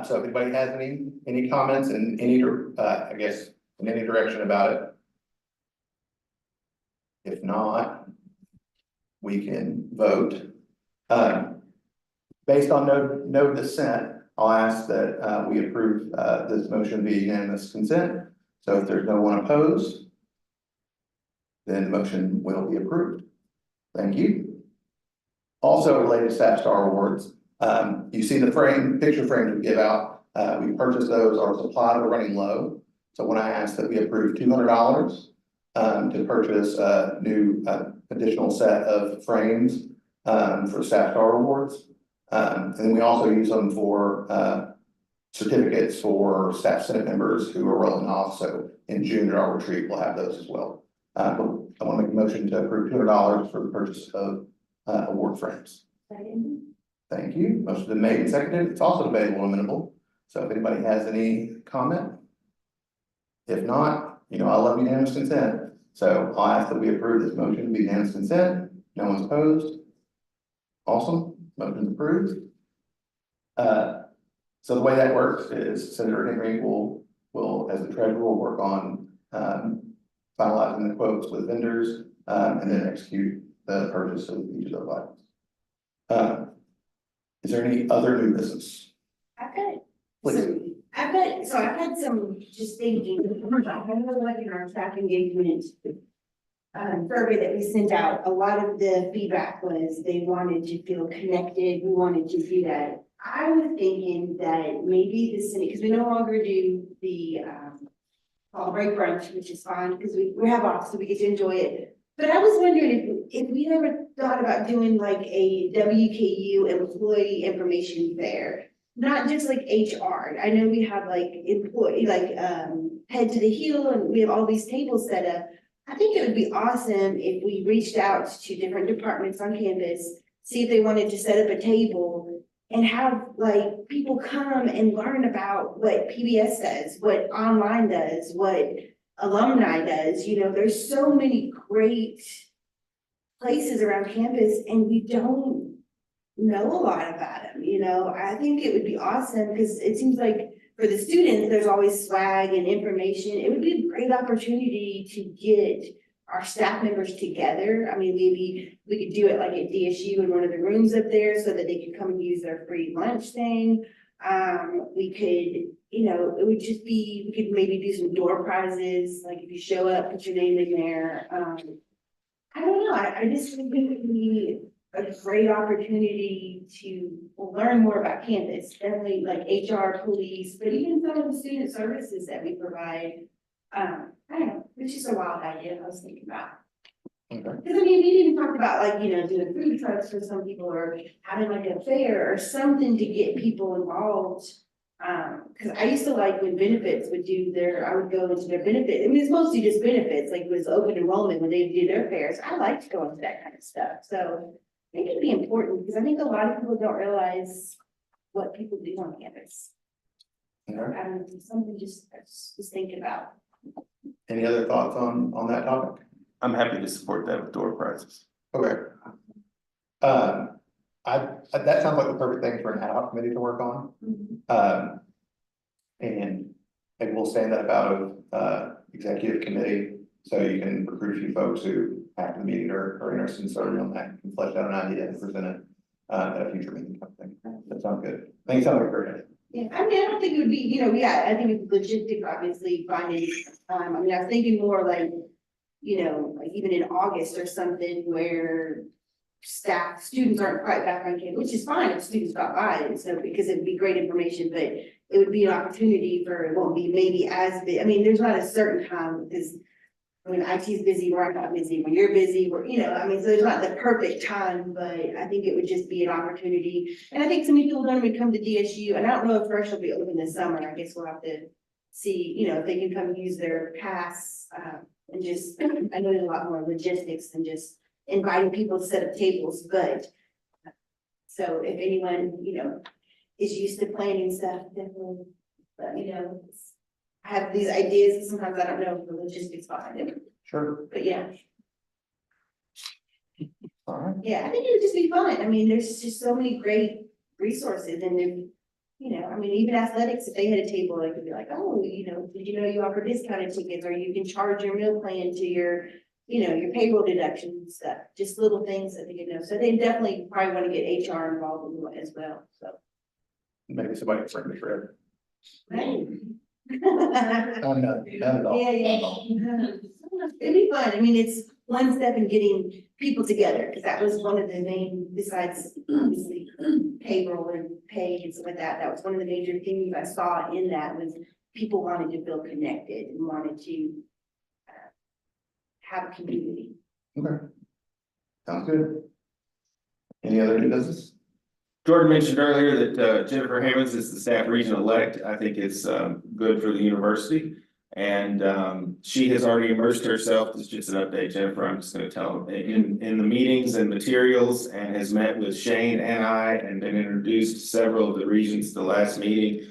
So if anybody has any comments in any, I guess, in any direction about it. If not, we can vote. Based on no dissent, I'll ask that we approve this motion via unanimous consent. So if there's no one opposed, then the motion will be approved. Thank you. Also related to Staff Star Awards, you see the picture frames we give out. We purchased those. Our supplies are running low. So when I asked that we approve $200 to purchase a new additional set of frames for Staff Star Awards. And then we also use them for certificates for Staff Senate members who are rolling off. So in June at our retreat, we'll have those as well. But I want to make a motion to approve $200 for the purchase of award frames. Thank you. Motion's been made and seconded. It's also debatable and amendable. So if anybody has any comment, if not, I love unanimous consent. So I'll ask that we approve this motion to be unanimous consent. No one's opposed? Awesome, motion's approved. So the way that works is Senator Henry will, as the treasurer, will work on, finalizing the quotes with vendors, and then execute the purchase of each of those items. Is there any other new business? I've got Please. I've had some just thinking, I know like in our staff engagement. Survey that we sent out, a lot of the feedback was they wanted to feel connected, we wanted to do that. I was thinking that maybe the city, because we no longer do the fall break brunch, which is fine, because we have off, so we get to enjoy it. But I was wondering if we ever thought about doing like a WKU employee information fair. Not just like HR. I know we have like employee, like head to the heel, and we have all these tables set up. I think it would be awesome if we reached out to different departments on campus, see if they wanted to set up a table and have like people come and learn about what PBS does, what online does, what alumni does. You know, there's so many great places around campus and we don't know a lot about them, you know. I think it would be awesome because it seems like for the students, there's always swag and information. It would be a great opportunity to get our staff members together. I mean, maybe we could do it like at DSU in one of the rooms up there so that they could come and use their free lunch thing. We could, you know, it would just be, we could maybe do some door prizes, like if you show up, put your name in there. I don't know, I just think it would be a great opportunity to learn more about campus, definitely like HR, police, but even some of the student services that we provide. I don't know, it's just a wild idea I was thinking about. Okay. Cause I mean, we even talked about like, you know, doing food trucks for some people or having like a fair or something to get people involved. Cause I used to like when benefits would do I would go into their benefit. I mean, it's mostly just benefits, like it was open enrollment when they do their fairs. I liked going to that kind of stuff. So I think it'd be important because I think a lot of people don't realize what people do on campus. Okay. Something just think about. Any other thoughts on that topic? I'm happy to support that with door prizes. Okay. That sounds like the perfect thing for an ad hoc committee to work on. And we'll stand that out of executive committee, so you can recruit a few folks who after the meeting are interested in serving on that, and flesh out an idea and present it at a future meeting. That sounds good. I think it sounds like a great idea. Yeah, I mean, I don't think it would be, you know, yeah, I think it's logistic, obviously, finding, I mean, I was thinking more like, you know, like even in August or something where students aren't quite back on campus, which is fine if students got by, and so, because it'd be great information, but it would be an opportunity for, it won't be maybe as big, I mean, there's not a certain time, because when IT is busy, we're not busy, when you're busy, we're, you know, I mean, so it's not the perfect time, but I think it would just be an opportunity. And I think so many people don't even come to DSU, and I don't know if Fresh will be open this summer, I guess we'll have to see, you know, if they can come use their pass, and just, I know there's a lot more logistics than just inviting people to set up tables, but so if anyone, you know, is used to planning stuff, definitely, but you know, I have these ideas, and sometimes I don't know the logistics behind it, Sure. but yeah. All right. Yeah, I think it would just be fun. I mean, there's just so many great resources and then, you know, I mean, even athletics, if they had a table, they could be like, oh, you know, did you know you offer discounted tickets, or you can charge your meal plan to your, you know, your payroll deduction and stuff, just little things that they could know. So they definitely probably want to get HR involved in it as well, so. Maybe somebody can bring me forever. Right. None at all. Yeah, yeah. It'd be fun. I mean, it's one step in getting people together, because that was one of the main, besides obviously payroll and pay and stuff like that, that was one of the major things I saw in that was people wanted to feel connected and wanted to have a community. Okay. Sounds good. Any other new business? Jordan mentioned earlier that Jennifer Hammonds is the staff regional-elect. I think it's good for the university. And she has already immersed herself, this is just an update, Jennifer, I'm just gonna tell, in the meetings and materials, and has met with Shane and I, and been introduced to several of the regions at the last meeting.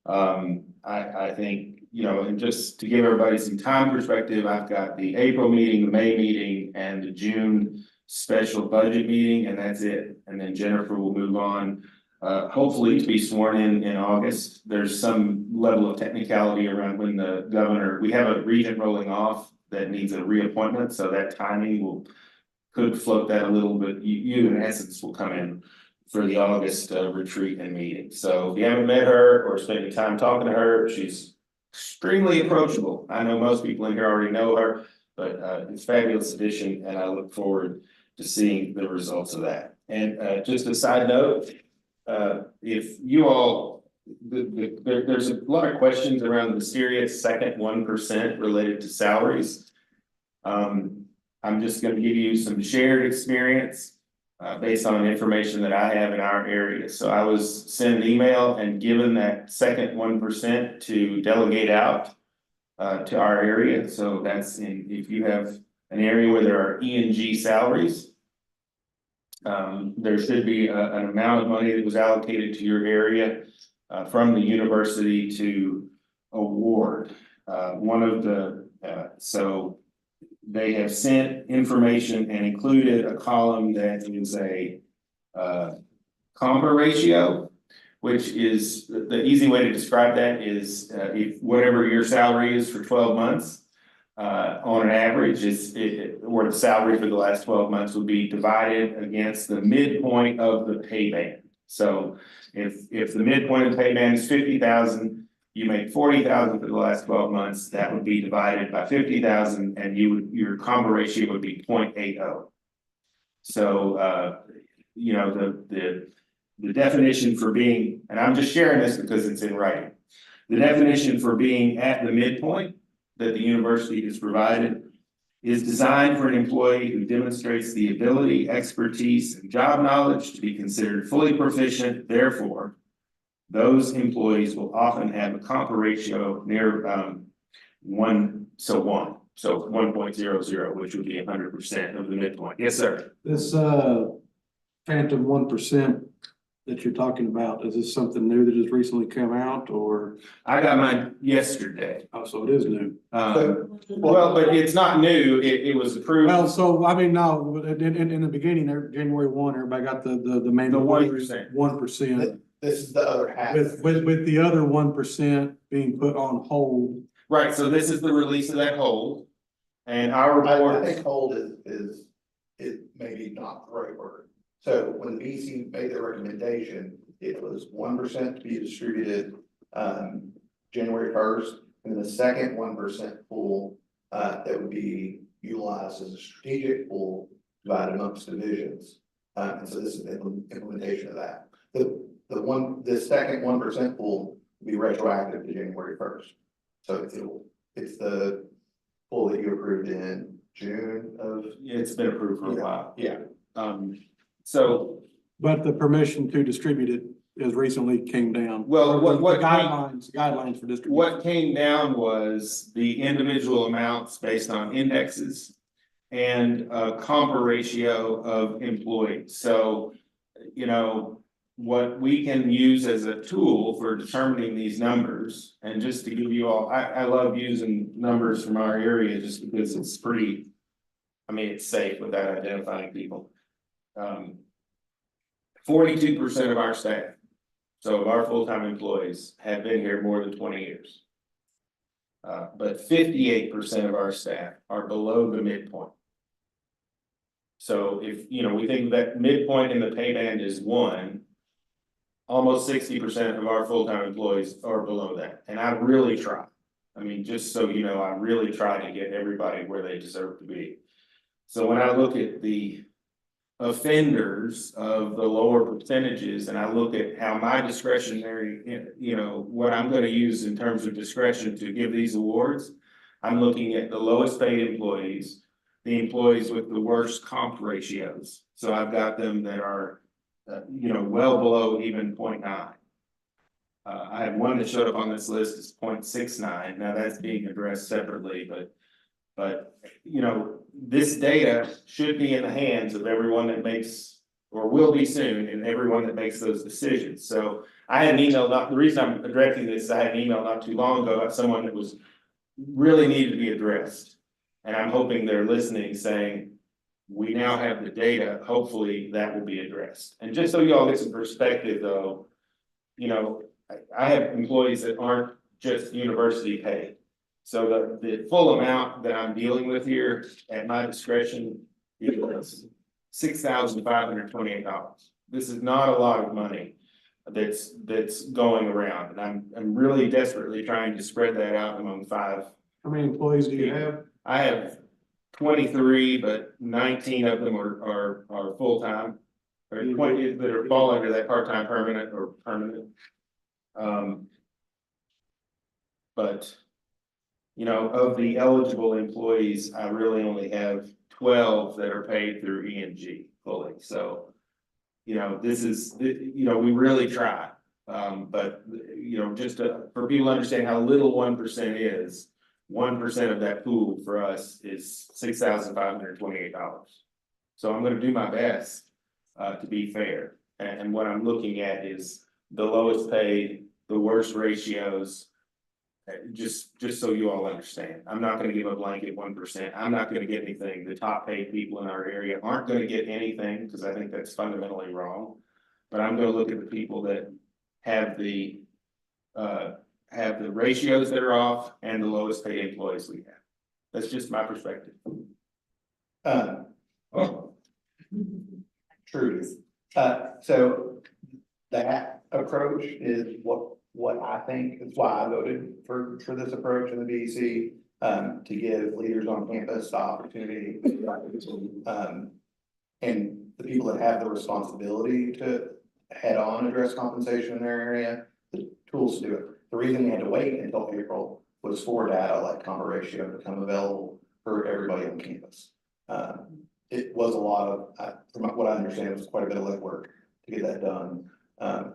I think, you know, and just to give everybody some time perspective, I've got the April meeting, the May meeting, and the June special budget meeting, and that's it. And then Jennifer will move on, hopefully to be sworn in August. There's some level of technicality around when the governor, we have a regent rolling off that needs a reappointment, so that timing could float that a little bit. You in essence will come in for the August retreat and meeting. So if you haven't met her or spent any time talking to her, she's extremely approachable. I know most people in here already know her, but it's a fabulous addition, and I look forward to seeing the results of that. And just a side note, if you all, there's a lot of questions around the mysterious second 1% related to salaries. I'm just gonna give you some shared experience based on information that I have in our area. So I was sent an email and given that second 1% to delegate out to our area. So that's if you have an area where there are E&G salaries, there should be an amount of money that was allocated to your area from the university to award. So they have sent information and included a column that is a compa ratio, which is the easy way to describe that is if whatever your salary is for 12 months, on an average, or the salary for the last 12 months would be divided against the midpoint of the pay band. So if the midpoint of the pay band is 50,000, you make 40,000 for the last 12 months, that would be divided by 50,000 and your compa ratio would be 0.80. So, you know, the definition for being, and I'm just sharing this because it's in writing. The definition for being at the midpoint that the university has provided is designed for an employee who demonstrates the ability, expertise, and job knowledge to be considered fully proficient. Therefore, those employees will often have a compa ratio near 1, so 1.00, which would be 100% of the midpoint. Yes, sir. This phantom 1% that you're talking about, is this something new that has recently come out, or? I got mine yesterday. Oh, so it is new. Well, but it's not new. It was approved. Well, so I mean, no, in the beginning, there, January 1, everybody got the main. The 1%. 1%. This is the other half. With the other 1% being put on hold. Right, so this is the release of that hold. And our I report, think hold is maybe not the right word. So when the BC made their recommendation, it was 1% to be distributed January 1st. And the second 1% pool that would be utilized as a strategic pool divided amongst divisions. And so this is the implementation of that. The second 1% pool will be retroactive to January 1st. So it's the pool that you approved in June of. it's been approved for a while. Yeah. So, But the permission to distribute it as recently came down. Well, what The guidelines for distribution. what came down was the individual amounts based on indexes and a compa ratio of employees. So, you know, what we can use as a tool for determining these numbers, and just to give you all, I love using numbers from our area just because it's pretty, I mean, it's safe without identifying people. 42% of our staff, so of our full-time employees, have been here more than 20 years. But 58% of our staff are below the midpoint. So if, you know, we think that midpoint in the pay band is 1, almost 60% of our full-time employees are below that, and I really try. I mean, just so you know, I really try to get everybody where they deserve to be. So when I look at the offenders of the lower percentages, and I look at how my discretionary, you know, what I'm gonna use in terms of discretion to give these awards, I'm looking at the lowest paid employees, the employees with the worst comp ratios. So I've got them that are, you know, well below even 0.9. I have one that showed up on this list as 0.69. Now that's being addressed separately, but, you know, this data should be in the hands of everyone that makes, or will be soon, and everyone that makes those decisions. So I had an email, the reason I'm addressing this is I had an email not too long ago about someone that was really needed to be addressed. And I'm hoping they're listening, saying, we now have the data, hopefully that will be addressed. And just so you all get some perspective though, you know, I have employees that aren't just university paid. So the full amount that I'm dealing with here at my discretion is $6,528. This is not a lot of money that's going around, and I'm really desperately trying to spread that out among 5. How many employees do you have? I have 23, but 19 of them are full-time. Or 20 that are fall under that part-time permanent or permanent. But, you know, of the eligible employees, I really only have 12 that are paid through E&G fully, so. You know, this is, you know, we really try, but, you know, just for people to understand how little 1% is. 1% of that pool for us is $6,528. So I'm gonna do my best, to be fair, and what I'm looking at is the lowest paid, the worst ratios. Just so you all understand, I'm not gonna give a blanket 1%, I'm not gonna get anything, the top paid people in our area aren't gonna get anything, because I think that's fundamentally wrong. But I'm gonna look at the people that have the ratios that are off and the lowest paid employees we have. That's just my perspective. Truth. So that approach is what I think, is why I voted for this approach in the BEC, to give leaders on campus the opportunity. And the people that have the responsibility to head on address compensation in their area, the tools to do it. The reason we had to wait until April was for data like compa ratio to become available for everybody on campus. It was a lot of, from what I understand, it was quite a bit of legwork to get that done.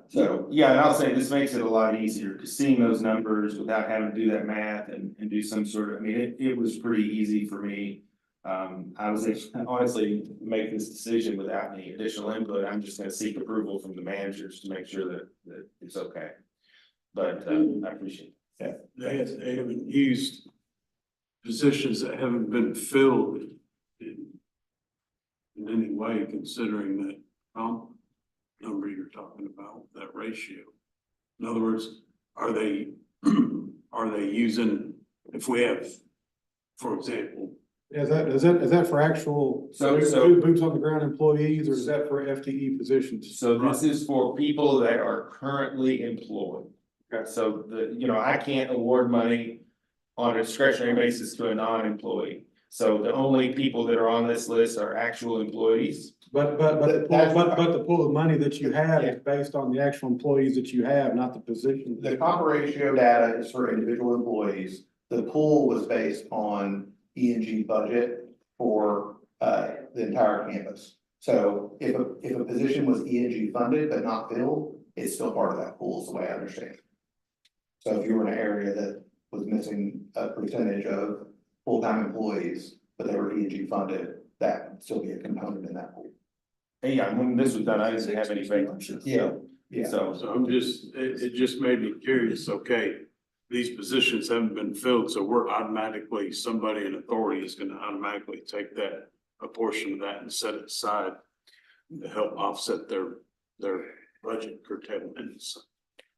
So yeah, and I'll say this makes it a lot easier, because seeing those numbers without having to do that math and do some sort of, I mean, it was pretty easy for me. I was able to honestly make this decision without any additional input. I'm just gonna seek approval from the managers to make sure that it's okay. But I appreciate it. They haven't used positions that haven't been filled in any way, considering that number you're talking about, that ratio. In other words, are they using, if we have, for example. Is that for actual, So- boots on the ground employees, or is that for FTE positions? So this is for people that are currently employed. So I can't award money on a discretionary basis to a non-employee. So the only people that are on this list are actual employees. But the pool of money that you have is based on the actual employees that you have, not the positions. the compa ratio data is for individual employees. The pool was based on E&G budget for the entire campus. So if a position was E&G funded but not filled, it's still part of that pool, is the way I understand it. So if you were in an area that was missing a percentage of full-time employees, but they were E&G funded, that would still be a component in that pool. And yeah, when this was done, I didn't have any vacancies. Yeah. So I'm just, it just made me curious, okay, these positions haven't been filled, so we're automatically, somebody in authority is gonna automatically take that, a portion of that and set it aside to help offset their budget curtailments.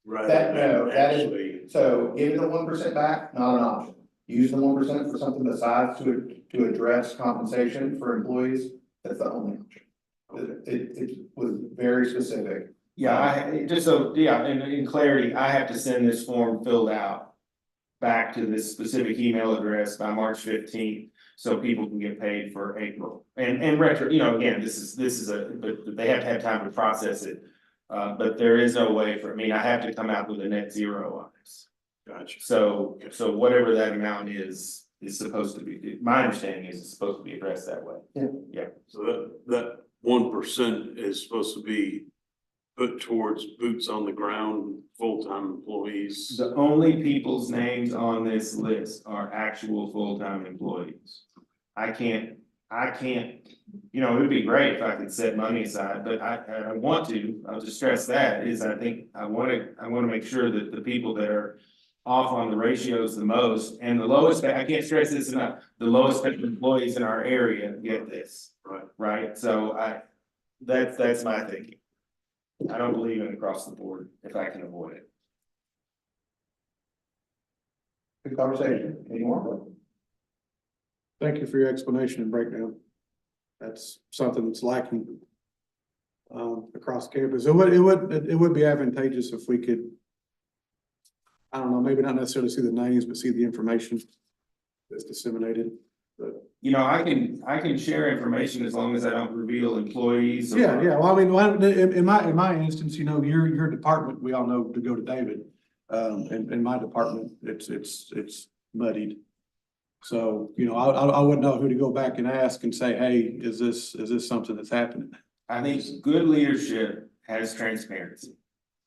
That is, so giving the 1% back, not an option. Use the 1% for something besides to address compensation for employees, that's the only option. It was very specific. Yeah, in clarity, I have to send this form filled out back to this specific email address by March 15th, so people can get paid for April. And again, this is but they have to have time to process it. But there is no way I have to come out with a net zero on this. Gotcha. So whatever that amount is supposed to be, my understanding is it's supposed to be addressed that way. Yeah. So that 1% is supposed to be put towards boots on the ground, full-time employees. The only people's names on this list are actual full-time employees. I can't, it would be great if I could set money aside, but I want to, I'll just stress that, is I think I wanna make sure that the people that are off on the ratios the most, and the lowest, I can't stress this enough, the lowest paid employees in our area get this. Right. Right, so that's my thinking. I don't believe in across the board if I can avoid it. Good conversation. Any more? Thank you for your explanation and breakdown. That's something that's lacking across campus. It would be advantageous if we could, I don't know, maybe not necessarily see the names, but see the information that's disseminated. But You know, I can share information as long as I don't reveal employees. or- yeah, well, I mean, in my instance, you know, your department, we all know to go to David. In my department, it's muddied. So, you know, I wouldn't know who to go back and ask and say, hey, is this something that's happening? I think good leadership has transparency.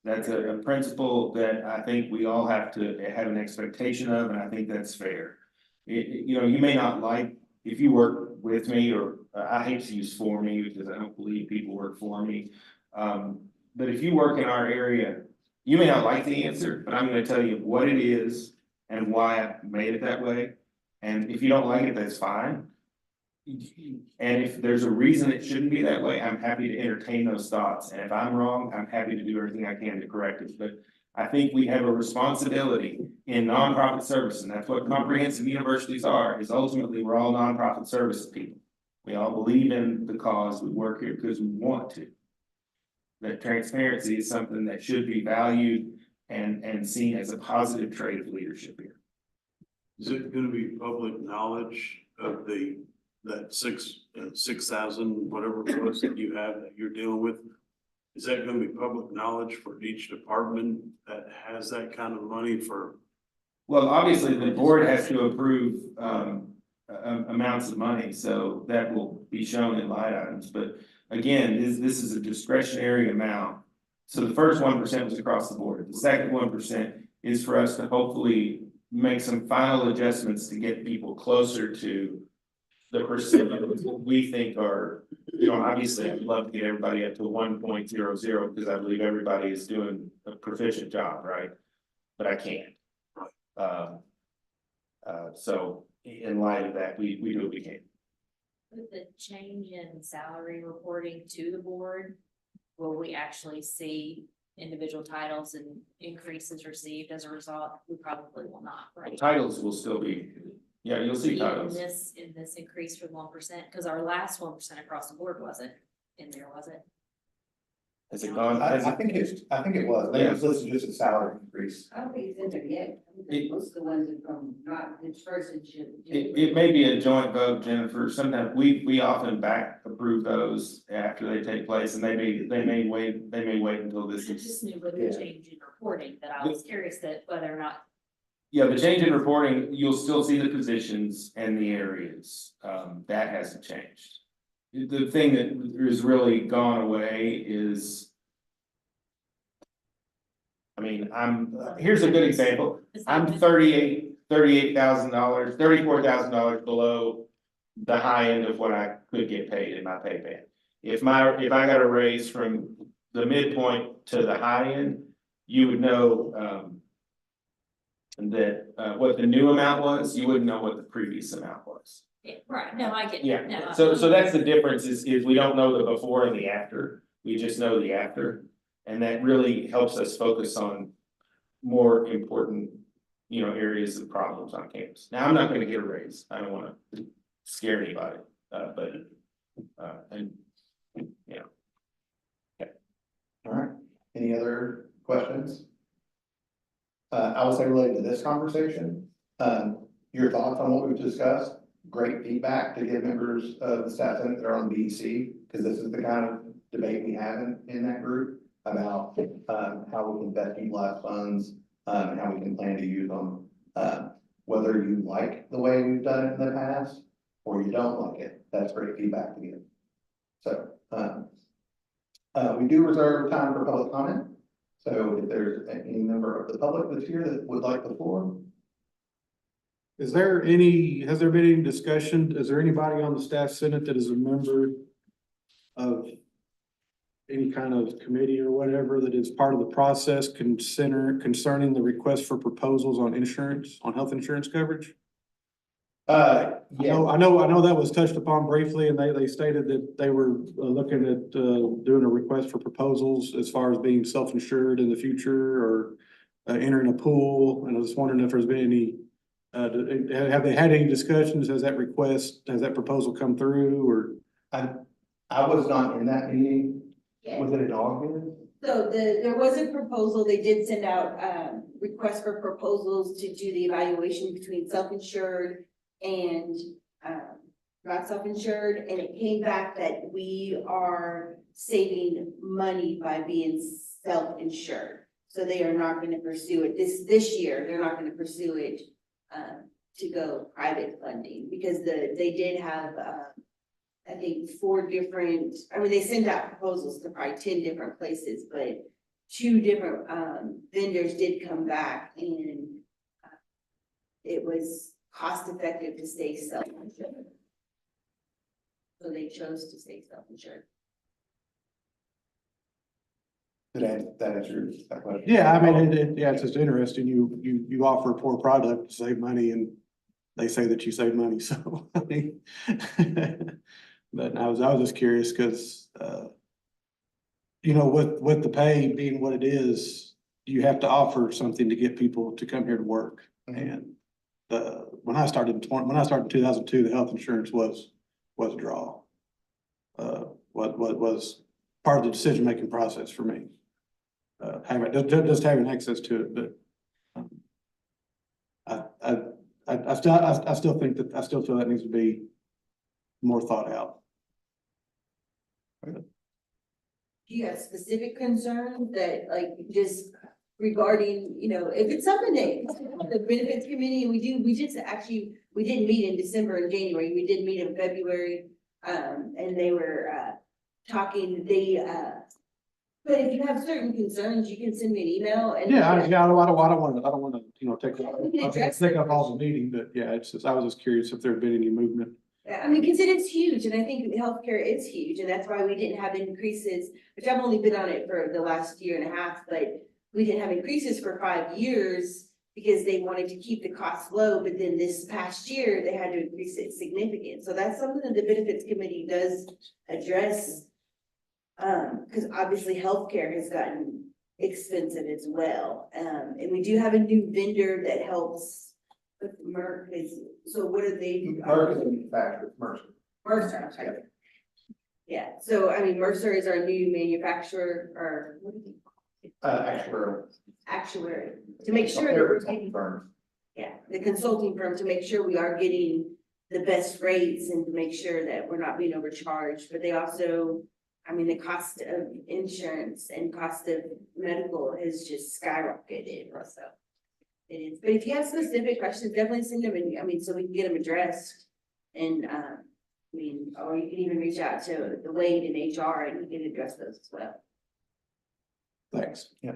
That's a principle that I think we all have to have an expectation of, and I think that's fair. You know, you may not like, if you work with me, or I hate to use for me because I don't believe people work for me. But if you work in our area, you may not like the answer, but I'm gonna tell you what it is and why I made it that way. And if you don't like it, that's fine. And if there's a reason it shouldn't be that way, I'm happy to entertain those thoughts. And if I'm wrong, I'm happy to do everything I can to correct it. But I think we have a responsibility in nonprofit service, and that's what comprehensive universities are, is ultimately we're all nonprofit service people. We all believe in the cause, we work here because we want to. That transparency is something that should be valued and seen as a positive trait of leadership here. Is it gonna be public knowledge of that 6,000, whatever it was that you have that you're dealing with? Is that gonna be public knowledge for each department that has that kind of money for? Well, obviously, the board has to approve amounts of money, so that will be shown in line items, but again, this is a discretionary amount. So the first 1% was across the board, the second 1% is for us to hopefully make some final adjustments to get people closer to the percentages that we think are, you know, obviously, I'd love to get everybody up to 1.00, because I believe everybody is doing a proficient job, right? But I can't. So in light of that, we do what we can. With the change in salary reporting to the board, will we actually see individual titles and increases received as a result? We probably will not, right? Titles will still be, yeah, you'll see titles. In this increase for 1%, because our last 1% across the board wasn't in there, was it? Has it gone? I think it was. Maybe it's listed just a salary increase. I don't think it's in there yet. Most of the ones that come, not, it's first and should. It may be a joint vote, Jennifer. Sometimes we often back approve those after they take place, and they may wait until this I is. just knew with the change in reporting that I was curious that whether or not. Yeah, the change in reporting, you'll still see the positions and the areas. That hasn't changed. The thing that has really gone away is. I mean, here's a good example. I'm $38,000, $34,000 below the high end of what I could get paid in my pay band. If I got a raise from the midpoint to the high end, you would know, that, what the new amount was, you wouldn't know what the previous amount was. Yeah, right, no, I get that. Yeah, No, so that's the difference is we don't know the before and the after, we just know the after. And that really helps us focus on more important, areas of problems on campus. Now, I'm not gonna get a raise, I don't wanna scare anybody, All right, any other questions? I will say related to this conversation, your thoughts on what we've discussed, great feedback to give members of the staff senate that are on BEC, because this is the kind of debate we have in that group about, how we can best utilize funds, and how we can plan to use them. Whether you like the way we've done it in the past, or you don't like it, that's great feedback to give. So, we do reserve time for public comment. So if there's any member of the public that's here that would like the floor. Has there been any discussion? Is there anybody on the staff senate that is a member of any kind of committee or whatever that is part of the process concerning the request for proposals on insurance, on health insurance coverage? Yeah, I know that was touched upon briefly, and they stated that they were looking at doing a request for proposals as far as being self-insured in the future or entering a pool, and I was wondering if there's been any have they had any discussions? Has that proposal come through, or? I was not in that meeting. Was it in August? So there was a proposal, they did send out, requests for proposals to do the evaluation between self-insured and, not self-insured, and it came back that we are saving money by being self-insured. So they are not gonna pursue it this year, they're not gonna pursue it, to go private funding, because they did have, I think 4 different, they sent out proposals to probably 10 different places, but 2 different vendors did come back and it was cost effective to stay self-insured. So they chose to stay self-insured. Did that answer that question? Yeah, I mean, yeah, it's just interesting. You offer a poor product to save money and they say that you save money, so I mean. But I was just curious because, with the pay being what it is, you have to offer something to get people to come here to work. And when I started in 2002, the health insurance was a draw. What was part of the decision-making process for me. Just having access to it, but I still think that, I still feel that needs to be more thought out. Do you have specific concerns that, like, just regarding, if it's something that the benefits committee, we didn't meet in December and January, we did meet in February. And they were, talking, but if you have certain concerns, you can send me an email and. I don't wanna, take up all the meeting, but yeah, it's just, I was just curious if there had been any movement. Because it is huge, and I think healthcare is huge, and that's why we didn't have increases, which I've only been on it for the last year and a half, but we didn't have increases for 5 years because they wanted to keep the costs low, but then this past year, they had to increase it significant. So that's something that the benefits committee does address. Because obviously healthcare has gotten expensive as well. And we do have a new vendor that helps with Merck so what are they? Merck is a manufacturer, Mercer, I'm sorry. Yeah, so Mercer is our new manufacturer, or what do you? Actuary, to make sure that we're getting, the consulting firm, to make sure we are getting the best rates and to make sure that we're not being overcharged, but they also, the cost of insurance and cost of medical has just skyrocketed, so. It is, but if you have specific questions, definitely send them in, so we can get them addressed. And, or you can even reach out to the Wade in HR and we can address those as well. Thanks. Yeah.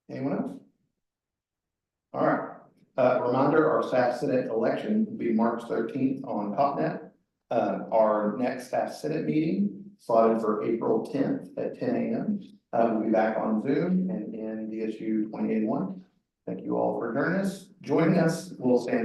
Anyone else? All right, reminder, our staff senate election will be March 13th on TopNet. Our next staff senate meeting slotted for April 10th at 10 a.m. We'll be back on Zoom and in DSU 2081. Thank you all for joining us. We'll stand